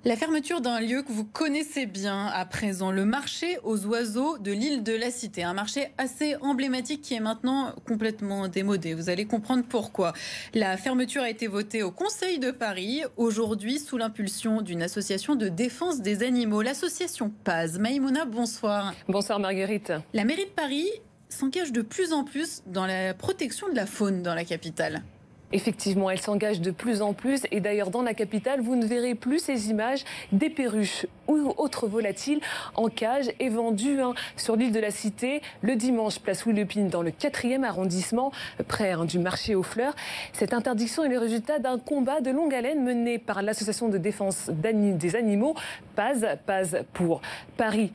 La fermeture d'un lieu que vous connaissez bien à présent, le marché aux oiseaux de l'île de la Cité. Un marché assez emblématique qui est maintenant complètement démodé. Vous allez comprendre pourquoi. La fermeture a été votée au Conseil de Paris, aujourd'hui sous l'impulsion d'une association de défense des animaux, l'association PAZ. Maïmouna, bonsoir. Bonsoir Marguerite. La mairie de Paris s'engage de plus en plus dans la protection de la faune dans la capitale. Effectivement, elle s'engage de plus en plus et d'ailleurs dans la capitale, vous ne verrez plus ces images des perruches ou autres volatiles en cage et vendues sur l'île de la Cité le dimanche, place Louis-le-Pine dans le 4e arrondissement, près du marché aux fleurs. Cette interdiction est le résultat d'un combat de longue haleine mené par l'association de défense des animaux, PAZ pour Paris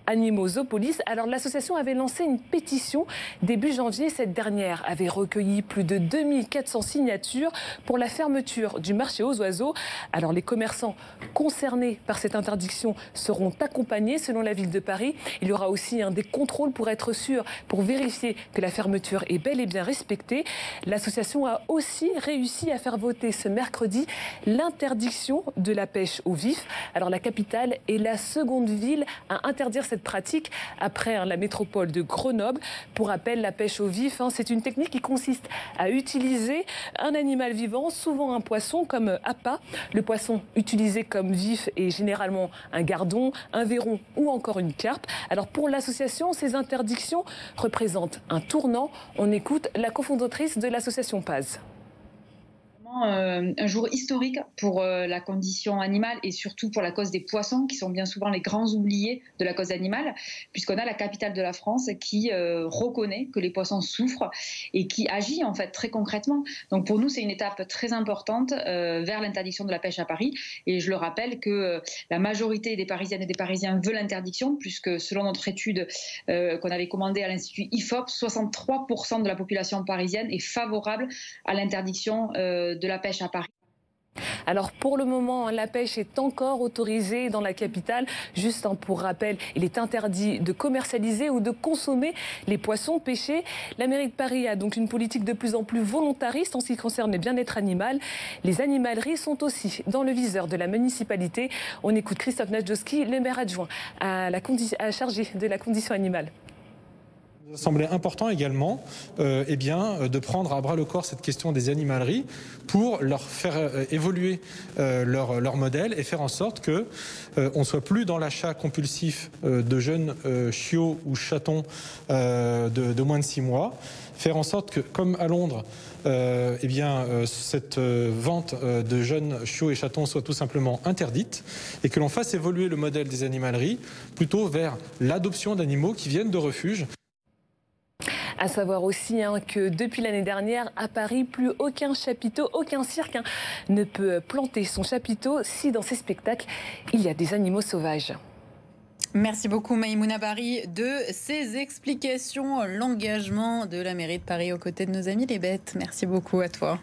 Animaux Zoopolis. Alors l'association avait lancé une pétition début janvier. Cette dernière avait recueilli plus de 2400 signatures pour la fermeture du marché aux oiseaux. Alors les commerçants concernés par cette interdiction seront accompagnés selon la ville de Paris. Il y aura aussi des contrôles pour être sûr, pour vérifier que la fermeture est bel et bien respectée. L'association a aussi réussi à faire voter ce mercredi l'interdiction de la pêche au vif. Alors la capitale est la seconde ville à interdire cette pratique après la métropole de Grenoble. Pour rappel, la pêche au vif, c'est une technique qui consiste à utiliser un animal vivant, souvent un poisson comme appât. Le poisson utilisé comme vif est généralement un gardon, un verron ou encore une carpe. Alors pour l'association, ces interdictions représentent un tournant. On écoute la cofondatrice de l'association PAZ. Un jour historique pour la condition animale et surtout pour la cause des poissons qui sont bien souvent les grands oubliés de la cause animale, puisqu'on a la capitale de la France qui reconnaît que les poissons souffrent et qui agit en fait très concrètement. Donc pour nous c'est une étape très importante vers l'interdiction de la pêche à Paris, et je le rappelle que la majorité des Parisiennes et des Parisiens veut l'interdiction, puisque selon notre étude qu'on avait commandée à l'Institut IFOP, 63% de la population parisienne est favorable à l'interdiction de la pêche à Paris. Alors pour le moment, la pêche est encore autorisée dans la capitale. Juste pour rappel, il est interdit de commercialiser ou de consommer les poissons pêchés. La mairie de Paris a donc une politique de plus en plus volontariste en ce qui concerne le bien-être animal. Les animaleries sont aussi dans le viseur de la municipalité. On écoute Christophe Nadjowski, le maire adjoint chargé de la condition animale. Il nous semblait important également de prendre à bras le corps cette question des animaleries pour leur faire évoluer leur modèle et faire en sorte qu'on ne soit plus dans l'achat compulsif de jeunes chiots ou chatons de moins de 6 mois. Faire en sorte que, comme à Londres, cette vente de jeunes chiots et chatons soit tout simplement interdite et que l'on fasse évoluer le modèle des animaleries plutôt vers l'adoption d'animaux qui viennent de refuges. À savoir aussi que depuis l'année dernière, à Paris, plus aucun chapiteau, aucun cirque ne peut planter son chapiteau si dans ses spectacles, il y a des animaux sauvages. Merci beaucoup Maïmouna Bari de ces explications, l'engagement de la mairie de Paris aux côtés de nos amis les bêtes. Merci beaucoup à toi.